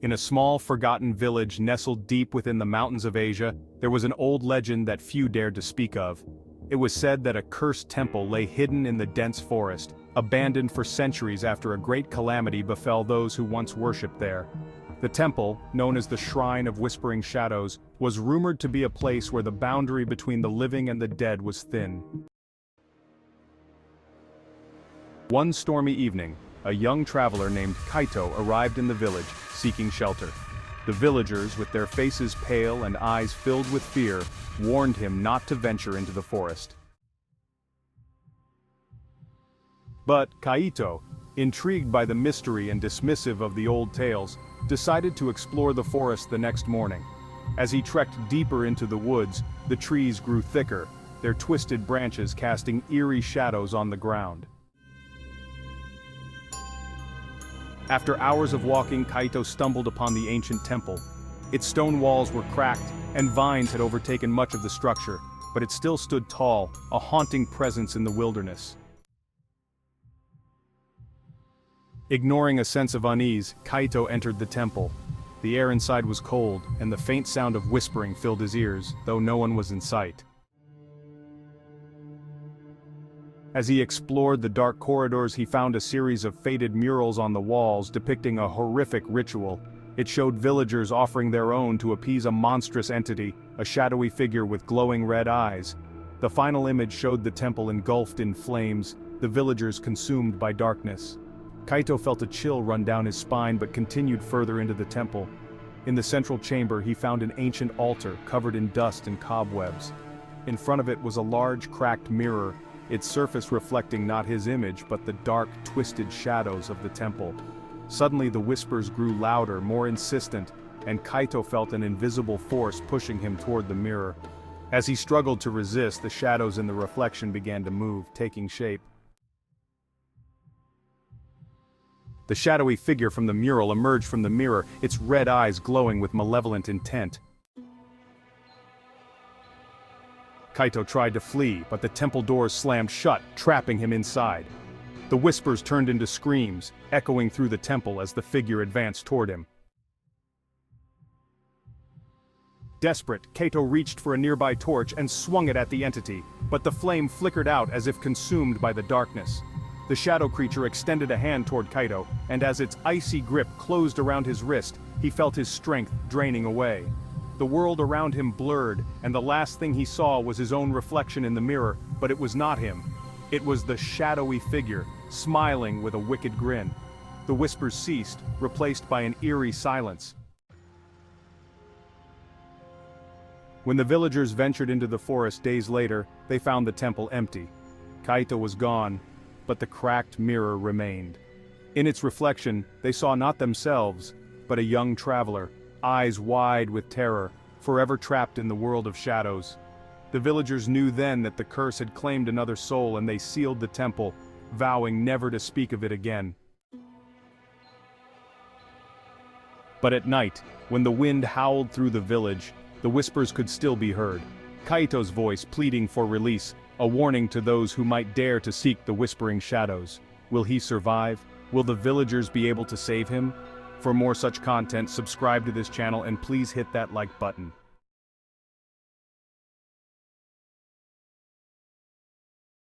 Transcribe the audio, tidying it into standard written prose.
In a small, forgotten village nestled deep within the mountains of Asia, there was an old legend that few dared to speak of. It was said that a cursed temple lay hidden in the dense forest, abandoned for centuries after a great calamity befell those who once worshipped there. The temple, known as the Shrine of Whispering Shadows, was rumored to be a place where the boundary between the living and the dead was thin. One stormy evening, a young traveler named Kaito arrived in the village, seeking shelter. The villagers, with their faces pale and eyes filled with fear, warned him not to venture into the forest. But Kaito, intrigued by the mystery and dismissive of the old tales, decided to explore the forest the next morning. As he trekked deeper into the woods, the trees grew thicker, their twisted branches casting eerie shadows on the ground. After hours of walking, Kaito stumbled upon the ancient temple. Its stone walls were cracked, and vines had overtaken much of the structure, but it still stood tall, a haunting presence in the wilderness. Ignoring a sense of unease, Kaito entered the temple. The air inside was cold, and the faint sound of whispering filled his ears, though no one was in sight. As he explored the dark corridors, he found a series of faded murals on the walls depicting a horrific ritual. It showed villagers offering their own to appease a monstrous entity, a shadowy figure with glowing red eyes. The final image showed the temple engulfed in flames, the villagers consumed by darkness. Kaito felt a chill run down his spine but continued further into the temple. In the central chamber he found an ancient altar covered in dust and cobwebs. In front of it was a large cracked mirror, its surface reflecting not his image but the dark, twisted shadows of the temple. Suddenly the whispers grew louder, more insistent, and Kaito felt an invisible force pushing him toward the mirror. As he struggled to resist, the shadows in the reflection began to move, taking shape. The shadowy figure from the mural emerged from the mirror, its red eyes glowing with malevolent intent. Kaito tried to flee, but the temple doors slammed shut, trapping him inside. The whispers turned into screams, echoing through the temple as the figure advanced toward him. Desperate, Kaito reached for a nearby torch and swung it at the entity, but the flame flickered out as if consumed by the darkness. The shadow creature extended a hand toward Kaito, and as its icy grip closed around his wrist, he felt his strength draining away. The world around him blurred, and the last thing he saw was his own reflection in the mirror, but it was not him. It was the shadowy figure, smiling with a wicked grin. The whispers ceased, replaced by an eerie silence. When the villagers ventured into the forest days later, they found the temple empty. Kaito was gone, but the cracked mirror remained. In its reflection, they saw not themselves, but a young traveler, eyes wide with terror, forever trapped in the world of shadows. The villagers knew then that the curse had claimed another soul, and they sealed the temple, vowing never to speak of it again. But at night, when the wind howled through the village, the whispers could still be heard. Kaito's voice pleading for release, a warning to those who might dare to seek the whispering shadows. Will he survive? Will the villagers be able to save him? For more such content, subscribe to this channel and please hit that like button.